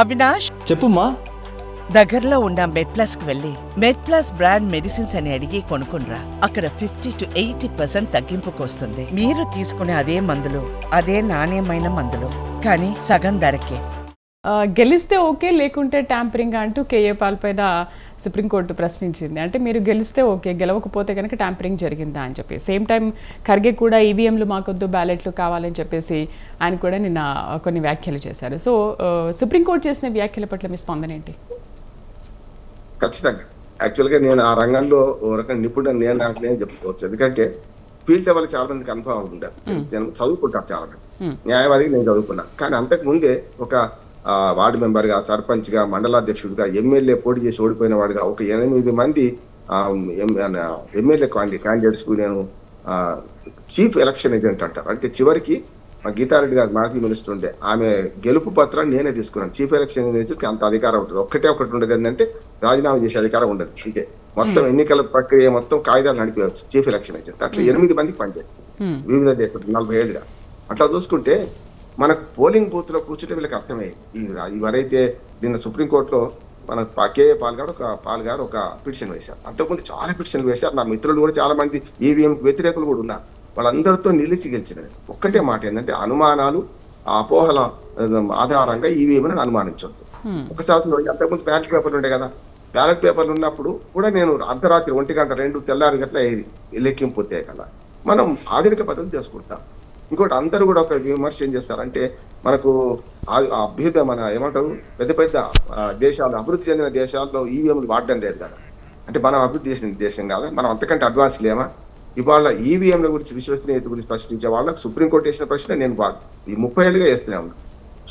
అవినాష్, చెప్పుమా. దగ్గరలో ఉన్న మెడ్ప్లస్ కు వెళ్ళి మెడ్ప్లస్ బ్రాండ్ మెడిసిన్స్ అని అడిగి కొనుక్కునరా. అక్కడ 50 to 80% తగ్గింపుకు వస్తుంది. మీరు తీసుకునే అదే మందులు, అదే నాణ్యమైన మందులు, కానీ సగం ధరకే. గెలిస్తే ఓకే, లేకుంటే ట్యాంపరింగ్ అంటూ కేఏ పాల్ పైన సుప్రీంకోర్టు ప్రశ్నించింది. అంటే మీరు గెలిస్తే ఓకే, గెలవకపోతే కనుక ట్యాంపరింగ్ జరిగిందా అని చెప్పి. సేమ్ టైం ఖర్గే కూడా ఈవీఎంలు మాకొద్దు, బ్యాలెట్లు కావాలని చెప్పేసి ఆయన కూడా నిన్న కొన్ని వ్యాఖ్యలు చేశారు. సో సుప్రీంకోర్టు చేసిన వ్యాఖ్యల పట్ల మీ స్పందన ఏంటి? ఖచ్చితంగా యాక్చువల్గా నేను ఆ రంగంలో ఓ రకం నిపుణుడు నాకు నేను చెప్పుకోవచ్చు. ఎందుకంటే ఫీల్డ్ లెవెల్ చాలా మందికి అనుభవం ఉంటారు, చదువుకుంటారు చాలా మంది. న్యాయవాదికి నేను చదువుకున్నా, కానీ అంతకు ముందే ఒక వార్డు మెంబర్ గా, సర్పంచ్ గా, మండలాధ్యక్షుడిగా, ఎమ్మెల్యే పోటీ చేసి ఓడిపోయిన వాడుగా ఒక 8 మంది ఎమ్మెల్యే క్యాండిడేట్స్ కు నేను చీఫ్ ఎలక్షన్ ఏజెంట్ అంటారు. అంటే చివరికి మా గీతారెడ్డి గారు మాజీ మినిస్టర్ ఉండే, ఆమె గెలుపు పత్రాన్ని నేనే తీసుకున్నాను. చీఫ్ ఎలక్షన్ ఏజెంట్ అంత అధికారం ఉంటుంది. ఒకటి ఉండదు, ఏంటంటే రాజీనామా చేసే అధికారం ఉండదు. అంటే మొత్తం ఎన్నికల ప్రక్రియ మొత్తం కాయిదాలు నడిపేయచ్చు చీఫ్ ఎలక్షన్ ఏజెంట్. అట్లా 8 మందికి పనిచేయాలి వివిధ దేశాలు 40 ఏళ్ళుగా. అట్లా చూసుకుంటే మనకు పోలింగ్ బూత్ లో కూర్చుంటే వీళ్ళకి అర్థమయ్యేది. ఎవరైతే నిన్న సుప్రీంకోర్టులో మన కేఏ పాల్ గారు ఒక పిటిషన్ వేశారు. అంతకుముందు చాలా పిటిషన్లు వేశారు. నా మిత్రులు కూడా చాలా మంది ఈవీఎం వ్యతిరేకులు కూడా ఉన్నారు. వాళ్ళందరితో నిలిచి గెలిచినది ఒక్కటే మాట ఏంటంటే అనుమానాలు, అపోహల ఆధారంగా ఈవీఎం అని అనుమానించవద్దు. ఒకసారి అంతకుముందు బ్యాలెట్ పేపర్లు ఉండే కదా, బ్యాలెట్ పేపర్లు ఉన్నప్పుడు కూడా నేను అర్ధరాత్రి 1 గంట 2 తెల్లారి గట్ల లెక్కింపు పూర్తి కదా, మనం ఆధునిక పద్ధతి చేసుకుంటాం. ఇంకోటి అందరూ కూడా ఒక విమర్శ ఏం చేస్తారంటే మనకు అభ్యుదయ మన ఏమంటారు పెద్ద పెద్ద దేశాలు, అభివృద్ధి చెందిన దేశాల్లో ఈవీఎంలు వాడడం లేదు కదా. అంటే మనం అభివృద్ధి చేసిన దేశం కాదా, మనం అంతకంటే అడ్వాన్స్ లేమా? ఇవాళ ఈవీఎంల గురించి, విశ్వసనీయత గురించి ప్రశ్నించే వాళ్ళకి సుప్రీంకోర్టు వేసిన ప్రశ్న నేను ఈ 30 ఏళ్ళుగా వేస్తూనే ఉన్నాను.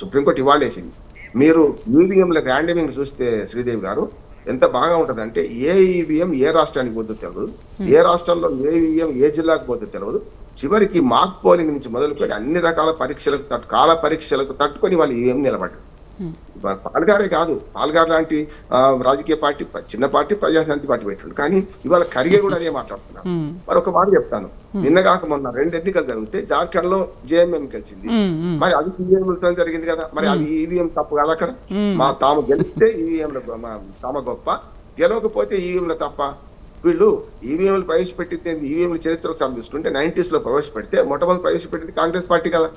సుప్రీంకోర్టు ఇవాళ వేసింది. మీరు ఈవీఎంల ర్యాండమింగ్ చూస్తే శ్రీదేవి గారు ఎంత బాగా ఉంటది అంటే ఏ ఈవీఎం ఏ రాష్ట్రానికి పోతుందో తెలియదు, ఏ రాష్ట్రంలో ఏ ఈవీఎం ఏ జిల్లాకు పోతుందో తెలియదు. చివరికి మాక్ పోలింగ్ నుంచి మొదలుకొని అన్ని రకాల పరీక్షలకు కాల పరీక్షలకు తట్టుకొని వాళ్ళు ఏం నిలబడ్డారు. పాల్గారే కాదు, పాల్గార్ లాంటి రాజకీయ పార్టీ, చిన్న పార్టీ, ప్రజాశాంతి పార్టీ పెట్టాడు. కానీ ఇవాళ ఖర్గే కూడా అదే మాట్లాడుతున్నారు. మరొక మాట చెప్తాను, నిన్న కాక మొన్న 2 ఎన్నికలు జరిగితే జార్ఖండ్ లో జేఎంఎం కలిసింది. మరి అది ఈవీఎంలతో జరిగింది కదా, మరి అది ఈవీఎం తప్పు కాదు అక్కడ. తాము గెలిస్తే ఈవీఎంల తమ గొప్ప, గెలవకపోతే ఈవీఎంల తప్ప. వీళ్ళు ఈవీఎంలు ప్రవేశపెట్టితే ఈవీఎంల చరిత్రకు సంబంధిస్తుంటే 90s లో ప్రవేశపెడితే మొట్టమొదటి ప్రవేశపెట్టింది కాంగ్రెస్ పార్టీ కదా.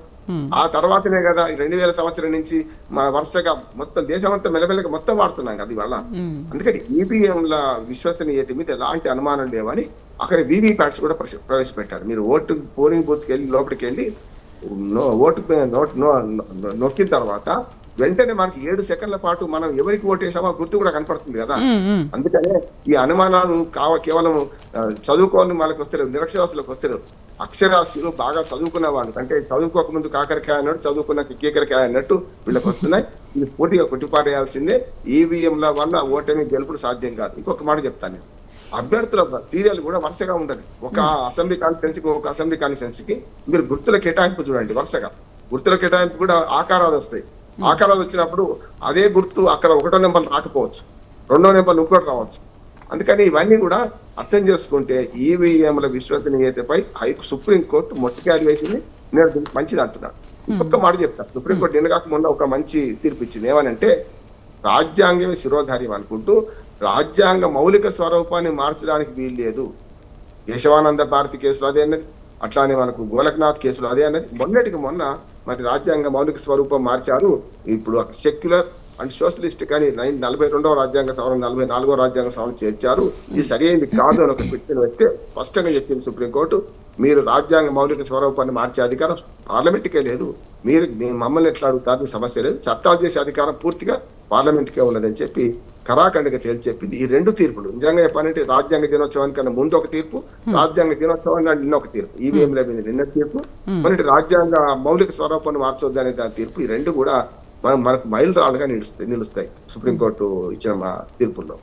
ఆ తర్వాతనే కదా 2000 సంవత్సరం నుంచి మన వరుసగా మొత్తం దేశమంతా మెల్లమెల్లగా మొత్తం వాడుతున్నాం కదా ఇవాళ. అందుకని ఈవీఎంల విశ్వసనీయత మీద ఎలాంటి అనుమానం లేవని అక్కడ వీవీ ప్యాట్స్ కూడా ప్రవేశపెట్టారు. మీరు ఓటు పోలింగ్ బూత్కి వెళ్ళి లోపలికి వెళ్ళి ఓటు నొక్కిన తర్వాత వెంటనే మనకి 7 సెకండ్ల పాటు మనం ఎవరికి ఓటేసామో గుర్తు కూడా కనపడుతుంది కదా. అందుకనే ఈ అనుమానాలు కేవలం చదువుకోని వాళ్ళకి వస్తారు, నిరక్షరాస్యులకు వస్తారు. అక్షరాస్యులు బాగా చదువుకున్న వాళ్ళు, అంటే చదువుకోక ముందు కాకరకాయ అన్నట్టు, చదువుకున్న కీకరకాయ అన్నట్టు వీళ్ళకి వస్తున్నాయి. ఇది పూర్తిగా కొట్టిపారేయాల్సిందే. ఈవీఎంల వల్ల ఓటమి గెలుపుడు సాధ్యం కాదు. ఇంకొక మాట చెప్తాను నేను, అభ్యర్థుల సీరియల్ కూడా వరుసగా ఉండదు. ఒక అసెంబ్లీ కాన్స్టిట్యున్సీకి ఒక అసెంబ్లీ కాన్స్టిట్యున్సీకి మీరు గుర్తుల కేటాయింపు చూడండి, వరుసగా గుర్తుల కేటాయింపు కూడా ఆకారాలు వస్తాయి. ఆకారాలు వచ్చినప్పుడు అదే గుర్తు అక్కడ 1వ నెంబర్ రాకపోవచ్చు, 2వ నెంబర్ ఇంకోటి రావచ్చు. అందుకని ఇవన్నీ కూడా అర్థం చేసుకుంటే ఈవీఎంల విశ్వసనీయతపై సుప్రీంకోర్టు మొట్టికాయలు వేసింది. నేను మంచిది అంటున్నాను. ఇంకొక మాట చెప్తాను, సుప్రీంకోర్టు నిన్న కాక మొన్న ఒక మంచి తీర్పు ఇచ్చింది. ఏమనంటే రాజ్యాంగమే శిరోధార్యం అనుకుంటూ రాజ్యాంగ మౌలిక స్వరూపాన్ని మార్చడానికి వీలు లేదు. కేశవానంద భారతి కేసులో అదే అన్నది, అట్లానే మనకు గోలక్నాథ్ కేసులో అదే అన్నది. మొన్నటికి మొన్న మరి రాజ్యాంగ మౌలిక స్వరూపం మార్చారు. ఇప్పుడు సెక్యులర్ అండ్ సోషలిస్ట్ కానీ 42వ రాజ్యాంగ సవరణ 44వ రాజ్యాంగ సవరణ చేర్చారు. ఇది సరైనది కాదు అని ఒక పిటిషన్ వస్తే స్పష్టంగా చెప్పింది సుప్రీంకోర్టు, మీరు రాజ్యాంగ మౌలిక స్వరూపాన్ని మార్చే అధికారం పార్లమెంట్కే లేదు. మీరు మమ్మల్ని ఎట్లా అడుగుతారు, సమస్య లేదు. చట్టాలు చేసే అధికారం పూర్తిగా పార్లమెంట్కే ఉన్నదని చెప్పి కరాఖండిగా తేల్చెప్పింది. ఈ 2 తీర్పులు నిజంగా చెప్పాలంటే రాజ్యాంగ దినోత్సవానికన్నా ముందు ఒక తీర్పు, రాజ్యాంగ దినోత్సవాన్ని నిన్న ఒక తీర్పు, ఈవీఎంల మీద నిన్న తీర్పు, మరి రాజ్యాంగ మౌలిక స్వరూపాన్ని మార్చొద్దు అనే దాని తీర్పు. ఈ 2 కూడా మనకు మైలురాళ్ళుగా నిలుస్తాయి సుప్రీంకోర్టు ఇచ్చిన తీర్పుల్లో.